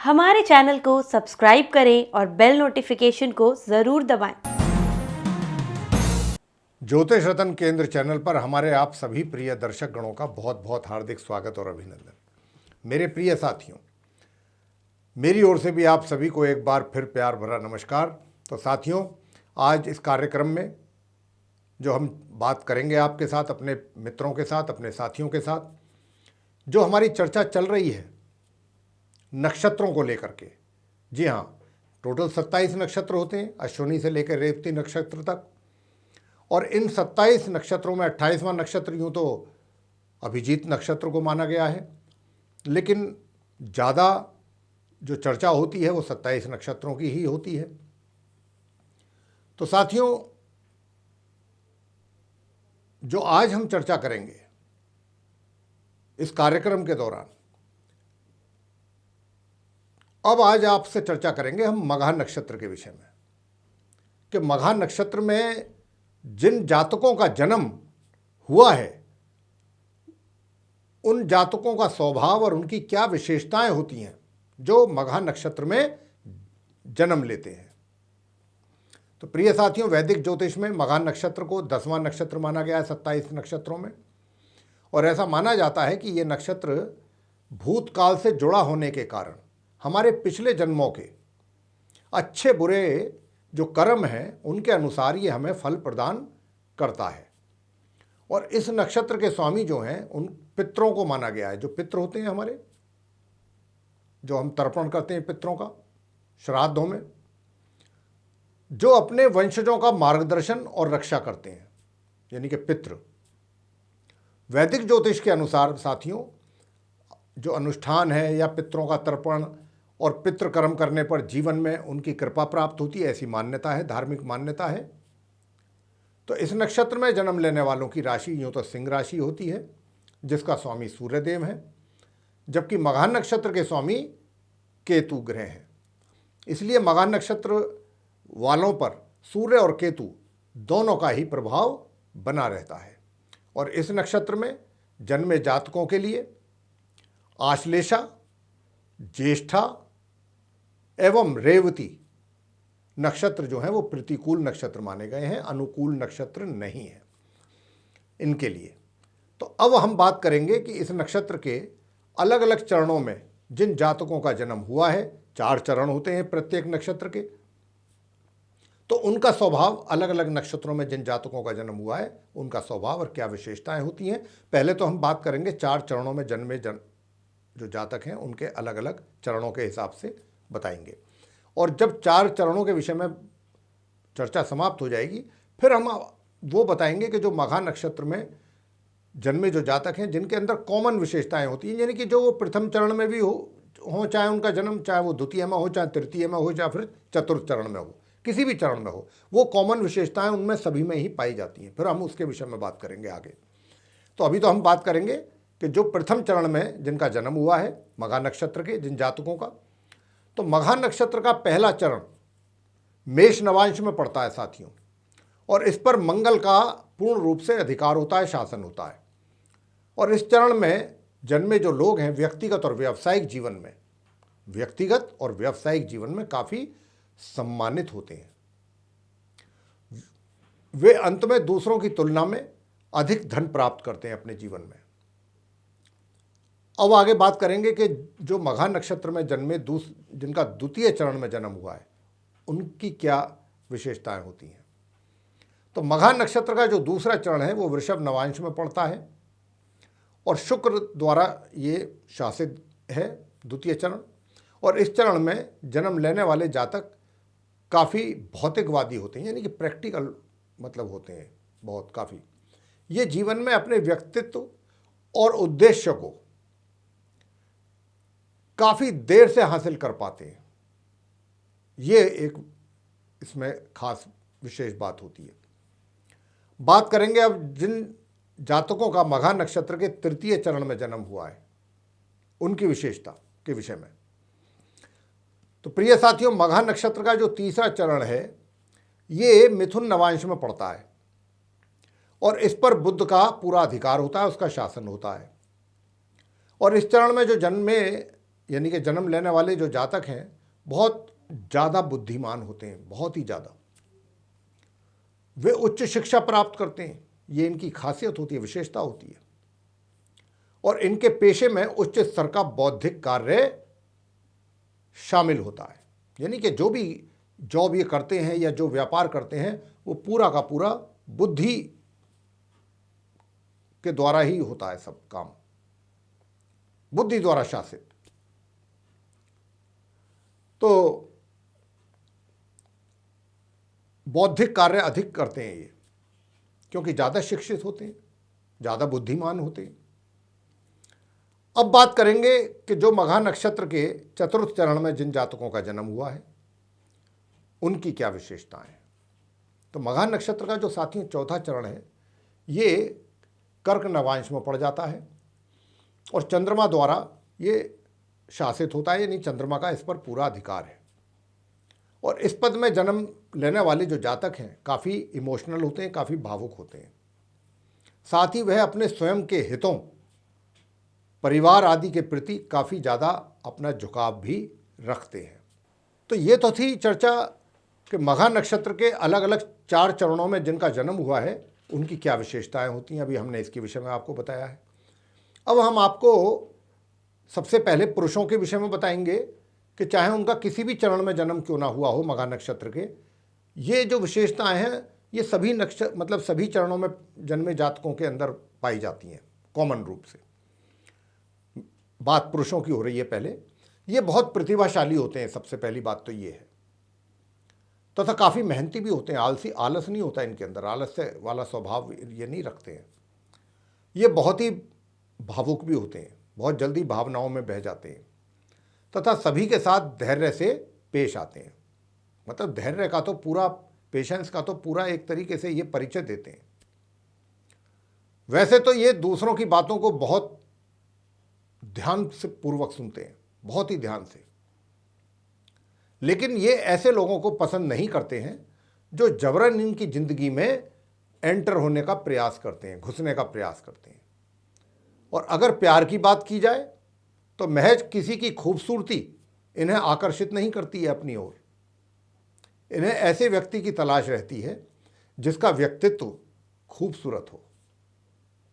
हमारे चैनल को सब्सक्राइब करें और बेल नोटिफिकेशन को ज़रूर दबाएं। ज्योतिष रत्न केंद्र चैनल पर हमारे आप सभी प्रिय दर्शक गणों का बहुत बहुत हार्दिक स्वागत और अभिनंदन। मेरे प्रिय साथियों, मेरी ओर से भी आप सभी को एक बार फिर प्यार भरा नमस्कार। तो साथियों, आज इस कार्यक्रम में जो हम बात करेंगे आपके साथ, अपने मित्रों के साथ, अपने साथियों के साथ, जो हमारी चर्चा चल रही है नक्षत्रों को लेकर के। जी हाँ, टोटल 27 नक्षत्र होते हैं, अश्विनी से लेकर रेवती नक्षत्र तक। और इन 27 नक्षत्रों में 28वां नक्षत्र यूँ तो अभिजीत नक्षत्र को माना गया है, लेकिन ज़्यादा जो चर्चा होती है वो 27 नक्षत्रों की ही होती है। तो साथियों, जो आज हम चर्चा करेंगे इस कार्यक्रम के दौरान, अब आज आपसे चर्चा करेंगे हम मघा नक्षत्र के विषय में, कि मघा नक्षत्र में जिन जातकों का जन्म हुआ है उन जातकों का स्वभाव और उनकी क्या विशेषताएं होती हैं जो मघा नक्षत्र में जन्म लेते हैं। तो प्रिय साथियों, वैदिक ज्योतिष में मघा नक्षत्र को 10वां नक्षत्र माना गया है 27 नक्षत्रों में। और ऐसा माना जाता है कि ये नक्षत्र भूतकाल से जुड़ा होने के कारण हमारे पिछले जन्मों के अच्छे बुरे जो कर्म हैं उनके अनुसार ये हमें फल प्रदान करता है। और इस नक्षत्र के स्वामी जो हैं उन पितरों को माना गया है। जो पितर होते हैं हमारे, जो हम तर्पण करते हैं पितरों का श्राद्धों में, जो अपने वंशजों का मार्गदर्शन और रक्षा करते हैं, यानी कि पितृ। वैदिक ज्योतिष के अनुसार साथियों, जो अनुष्ठान है या पितरों का तर्पण और पितृ कर्म करने पर जीवन में उनकी कृपा प्राप्त होती है, ऐसी मान्यता है, धार्मिक मान्यता है। तो इस नक्षत्र में जन्म लेने वालों की राशि यूँ तो सिंह राशि होती है, जिसका स्वामी सूर्यदेव है, जबकि मघा नक्षत्र के स्वामी केतु ग्रह हैं। इसलिए मघा नक्षत्र वालों पर सूर्य और केतु दोनों का ही प्रभाव बना रहता है। और इस नक्षत्र में जन्मे जातकों के लिए आश्लेषा, ज्येष्ठा एवं रेवती नक्षत्र जो हैं वो प्रतिकूल नक्षत्र माने गए हैं, अनुकूल नक्षत्र नहीं है इनके लिए। तो अब हम बात करेंगे कि इस नक्षत्र के अलग अलग चरणों में जिन जातकों का जन्म हुआ है, 4 चरण होते हैं प्रत्येक नक्षत्र के, तो उनका स्वभाव अलग अलग नक्षत्रों में जिन जातकों का जन्म हुआ है उनका स्वभाव और क्या विशेषताएं होती हैं। पहले तो हम बात करेंगे 4 चरणों में जन्मे जो जातक हैं उनके अलग अलग चरणों के हिसाब से बताएंगे। और जब 4 चरणों के विषय में चर्चा समाप्त हो जाएगी, फिर हम वो बताएंगे कि जो मघा नक्षत्र में जन्मे जो जातक हैं जिनके अंदर कॉमन विशेषताएं होती हैं, यानी कि जो वो प्रथम चरण में भी हो चाहे उनका जन्म, चाहे वो द्वितीय में हो, चाहे तृतीय में हो, चाहे फिर चतुर्थ चरण में हो, किसी भी चरण में हो, वो कॉमन विशेषताएं उनमें सभी में ही पाई जाती हैं। फिर हम उसके विषय में बात करेंगे आगे। तो अभी तो हम बात करेंगे कि जो प्रथम चरण में जिनका जन्म हुआ है मघा नक्षत्र के जिन जातकों का, तो मघा नक्षत्र का पहला चरण मेष नवांश में पड़ता है साथियों। और इस पर मंगल का पूर्ण रूप से अधिकार होता है, शासन होता है। और इस चरण में जन्मे जो लोग हैं व्यक्तिगत और व्यावसायिक जीवन में काफ़ी सम्मानित होते हैं। वे अंत में दूसरों की तुलना में अधिक धन प्राप्त करते हैं अपने जीवन में। अब आगे बात करेंगे कि जो मघा नक्षत्र में जन्मे जिनका द्वितीय चरण में जन्म हुआ है उनकी क्या विशेषताएं होती हैं। तो मघा नक्षत्र का जो दूसरा चरण है वो वृषभ नवांश में पड़ता है और शुक्र द्वारा ये शासित है द्वितीय चरण। और इस चरण में जन्म लेने वाले जातक काफ़ी भौतिकवादी होते हैं, यानी कि प्रैक्टिकल मतलब होते हैं बहुत काफ़ी। ये जीवन में अपने व्यक्तित्व और उद्देश्य को काफ़ी देर से हासिल कर पाते हैं। ये एक इसमें खास विशेष बात होती है। बात करेंगे अब जिन जातकों का मघा नक्षत्र के तृतीय चरण में जन्म हुआ है उनकी विशेषता के विषय में। तो प्रिय साथियों, मघा नक्षत्र का जो तीसरा चरण है ये मिथुन नवांश में पड़ता है और इस पर बुध का पूरा अधिकार होता है, उसका शासन होता है। और इस चरण में जो जन्मे यानी कि जन्म लेने वाले जो जातक हैं बहुत ज़्यादा बुद्धिमान होते हैं, बहुत ही ज़्यादा। वे उच्च शिक्षा प्राप्त करते हैं, ये इनकी खासियत होती है, विशेषता होती है। और इनके पेशे में उच्च स्तर का बौद्धिक कार्य शामिल होता है, यानी कि जो भी जॉब ये करते हैं या जो व्यापार करते हैं वो पूरा का पूरा बुद्धि के द्वारा ही होता है, सब काम बुद्धि द्वारा शासित। तो बौद्धिक कार्य अधिक करते हैं ये, क्योंकि ज़्यादा शिक्षित होते हैं, ज़्यादा बुद्धिमान होते हैं। अब बात करेंगे कि जो मघा नक्षत्र के चतुर्थ चरण में जिन जातकों का जन्म हुआ है उनकी क्या विशेषताएं हैं। तो मघा नक्षत्र का जो साथियों चौथा चरण है ये कर्क नवांश में पड़ जाता है और चंद्रमा द्वारा ये शासित होता है, यानी चंद्रमा का इस पर पूरा अधिकार है। और इस पद में जन्म लेने वाले जो जातक हैं काफ़ी इमोशनल होते हैं, काफ़ी भावुक होते हैं। साथ ही वह अपने स्वयं के हितों, परिवार आदि के प्रति काफ़ी ज़्यादा अपना झुकाव भी रखते हैं। तो ये तो थी चर्चा कि मघा नक्षत्र के अलग अलग 4 चरणों में जिनका जन्म हुआ है उनकी क्या विशेषताएं होती हैं। अभी हमने इसके विषय में आपको बताया है। अब हम आपको सबसे पहले पुरुषों के विषय में बताएंगे कि चाहे उनका किसी भी चरण में जन्म क्यों ना हुआ हो मघा नक्षत्र के, ये जो विशेषताएं हैं ये सभी सभी चरणों में जन्मे जातकों के अंदर पाई जाती हैं कॉमन रूप से। बात पुरुषों की हो रही है पहले। ये बहुत प्रतिभाशाली होते हैं, सबसे पहली बात तो ये है, तथा काफ़ी मेहनती भी होते हैं। आलस नहीं होता इनके अंदर, आलस से वाला स्वभाव ये नहीं रखते हैं। ये बहुत ही भावुक भी होते हैं, बहुत जल्दी भावनाओं में बह जाते हैं, तथा सभी के साथ धैर्य से पेश आते हैं। मतलब धैर्य का तो पूरा, पेशेंस का तो पूरा एक तरीके से ये परिचय देते हैं। वैसे तो ये दूसरों की बातों को बहुत ध्यान से पूर्वक सुनते हैं, बहुत ही ध्यान से, लेकिन ये ऐसे लोगों को पसंद नहीं करते हैं जो जबरन इनकी जिंदगी में एंटर होने का प्रयास करते हैं, घुसने का प्रयास करते हैं। और अगर प्यार की बात की जाए तो महज किसी की खूबसूरती इन्हें आकर्षित नहीं करती है अपनी ओर। इन्हें ऐसे व्यक्ति की तलाश रहती है जिसका व्यक्तित्व खूबसूरत हो,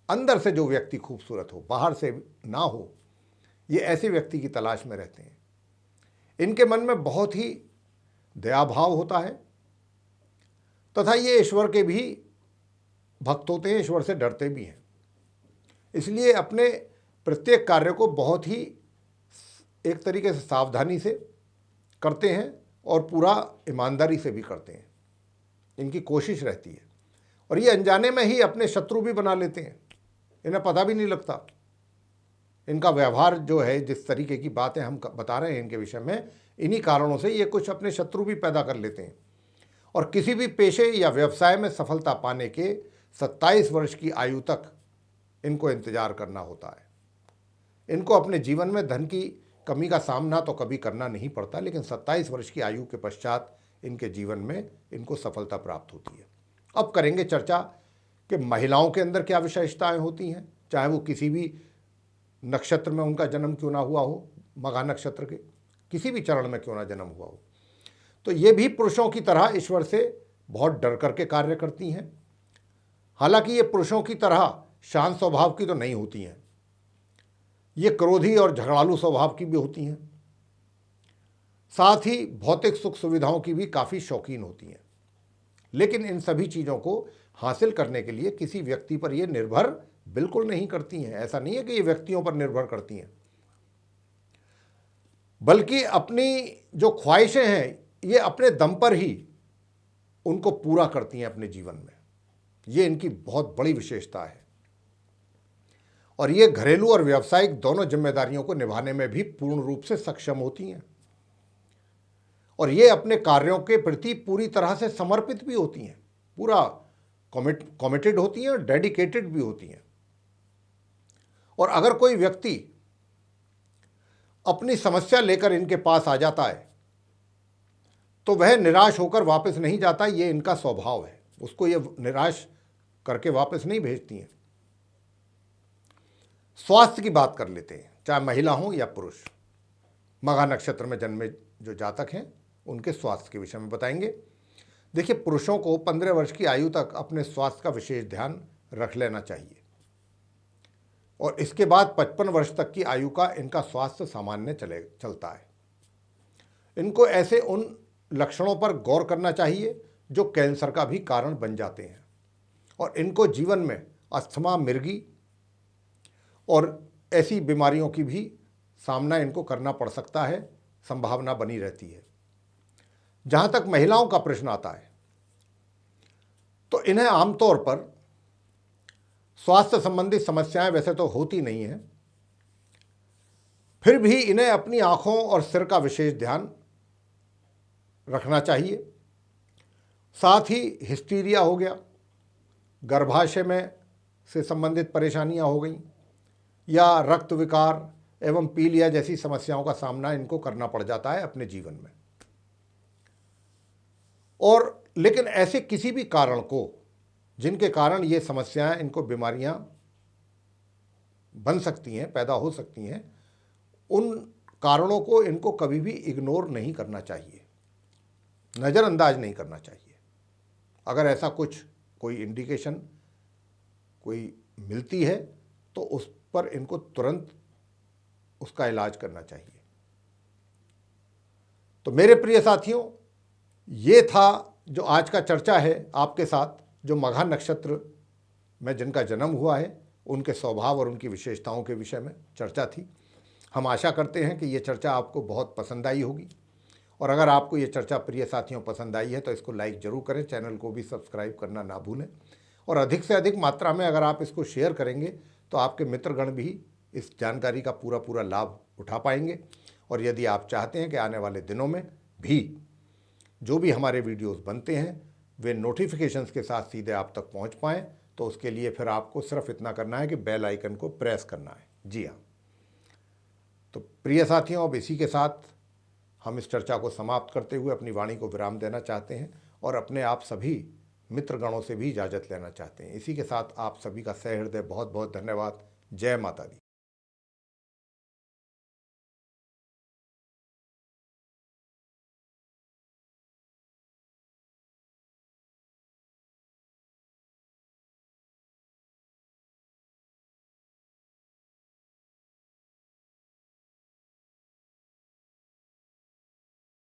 अंदर से जो व्यक्ति खूबसूरत हो, बाहर से ना हो। ये ऐसे व्यक्ति की तलाश में रहते हैं। इनके मन में बहुत ही दया भाव होता है तथा ये ईश्वर के भी भक्त होते हैं, ईश्वर से डरते भी हैं। इसलिए अपने प्रत्येक कार्य को बहुत ही एक तरीके से सावधानी से करते हैं और पूरा ईमानदारी से भी करते हैं। इनकी कोशिश रहती है और ये अनजाने में ही अपने शत्रु भी बना लेते हैं, इन्हें पता भी नहीं लगता। इनका व्यवहार जो है, जिस तरीके की बातें हम बता रहे हैं इनके विषय में, इन्हीं कारणों से ये कुछ अपने शत्रु भी पैदा कर लेते हैं। और किसी भी पेशे या व्यवसाय में सफलता पाने के 27 वर्ष की आयु तक इनको इंतजार करना होता है। इनको अपने जीवन में धन की कमी का सामना तो कभी करना नहीं पड़ता, लेकिन 27 वर्ष की आयु के पश्चात इनके जीवन में इनको सफलता प्राप्त होती है। अब करेंगे चर्चा कि महिलाओं के अंदर क्या विशेषताएं होती हैं, चाहे वो किसी भी नक्षत्र में उनका जन्म क्यों ना हुआ हो, मघा नक्षत्र के किसी भी चरण में क्यों ना जन्म हुआ हो। तो ये भी पुरुषों की तरह ईश्वर से बहुत डर करके कार्य करती हैं। हालांकि ये पुरुषों की तरह शांत स्वभाव की तो नहीं होती हैं, ये क्रोधी और झगड़ालू स्वभाव की भी होती हैं। साथ ही भौतिक सुख सुविधाओं की भी काफ़ी शौकीन होती हैं। लेकिन इन सभी चीज़ों को हासिल करने के लिए किसी व्यक्ति पर ये निर्भर बिल्कुल नहीं करती हैं। ऐसा नहीं है कि ये व्यक्तियों पर निर्भर करती हैं, बल्कि अपनी जो ख्वाहिशें हैं ये अपने दम पर ही उनको पूरा करती हैं अपने जीवन में। ये इनकी बहुत बड़ी विशेषता है। और ये घरेलू और व्यावसायिक दोनों जिम्मेदारियों को निभाने में भी पूर्ण रूप से सक्षम होती हैं। और ये अपने कार्यों के प्रति पूरी तरह से समर्पित भी होती हैं, पूरा कमिटेड होती हैं और डेडिकेटेड भी होती हैं। और अगर कोई व्यक्ति अपनी समस्या लेकर इनके पास आ जाता है तो वह निराश होकर वापस नहीं जाता। ये इनका स्वभाव है, उसको ये निराश करके वापस नहीं भेजती हैं। स्वास्थ्य की बात कर लेते हैं, चाहे महिला हो या पुरुष। मघा नक्षत्र में जन्मे जो जातक हैं उनके स्वास्थ्य के विषय में बताएंगे। देखिए, पुरुषों को 15 वर्ष की आयु तक अपने स्वास्थ्य का विशेष ध्यान रख लेना चाहिए और इसके बाद 55 वर्ष तक की आयु का इनका स्वास्थ्य सामान्य चलता है। इनको ऐसे उन लक्षणों पर गौर करना चाहिए जो कैंसर का भी कारण बन जाते हैं और इनको जीवन में अस्थमा, मिर्गी और ऐसी बीमारियों की भी सामना इनको करना पड़ सकता है, संभावना बनी रहती है। जहाँ तक महिलाओं का प्रश्न आता है तो इन्हें आमतौर पर स्वास्थ्य संबंधी समस्याएं वैसे तो होती नहीं हैं, फिर भी इन्हें अपनी आँखों और सिर का विशेष ध्यान रखना चाहिए। साथ ही हिस्टीरिया हो गया, गर्भाशय में से संबंधित परेशानियां हो गई या रक्त विकार एवं पीलिया जैसी समस्याओं का सामना इनको करना पड़ जाता है अपने जीवन में। और लेकिन ऐसे किसी भी कारण को जिनके कारण ये समस्याएं, इनको बीमारियां बन सकती हैं, पैदा हो सकती हैं, उन कारणों को इनको कभी भी इग्नोर नहीं करना चाहिए, नज़रअंदाज नहीं करना चाहिए। अगर ऐसा कुछ कोई इंडिकेशन कोई मिलती है तो उस पर इनको तुरंत उसका इलाज करना चाहिए। तो मेरे प्रिय साथियों, ये था जो आज का चर्चा है आपके साथ, जो मघा नक्षत्र में जिनका जन्म हुआ है उनके स्वभाव और उनकी विशेषताओं के विषय में चर्चा थी। हम आशा करते हैं कि ये चर्चा आपको बहुत पसंद आई होगी और अगर आपको ये चर्चा प्रिय साथियों पसंद आई है तो इसको लाइक ज़रूर करें, चैनल को भी सब्सक्राइब करना ना भूलें और अधिक से अधिक मात्रा में अगर आप इसको शेयर करेंगे तो आपके मित्रगण भी इस जानकारी का पूरा लाभ उठा पाएंगे। और यदि आप चाहते हैं कि आने वाले दिनों में भी जो भी हमारे वीडियोस बनते हैं वे नोटिफिकेशंस के साथ सीधे आप तक पहुंच पाएँ, तो उसके लिए फिर आपको सिर्फ इतना करना है कि बेल आइकन को प्रेस करना है। जी हाँ, तो प्रिय साथियों, अब इसी के साथ हम इस चर्चा को समाप्त करते हुए अपनी वाणी को विराम देना चाहते हैं और अपने आप सभी मित्रगणों से भी इजाज़त लेना चाहते हैं। इसी के साथ आप सभी का सहृदय बहुत बहुत धन्यवाद। जय माता दी।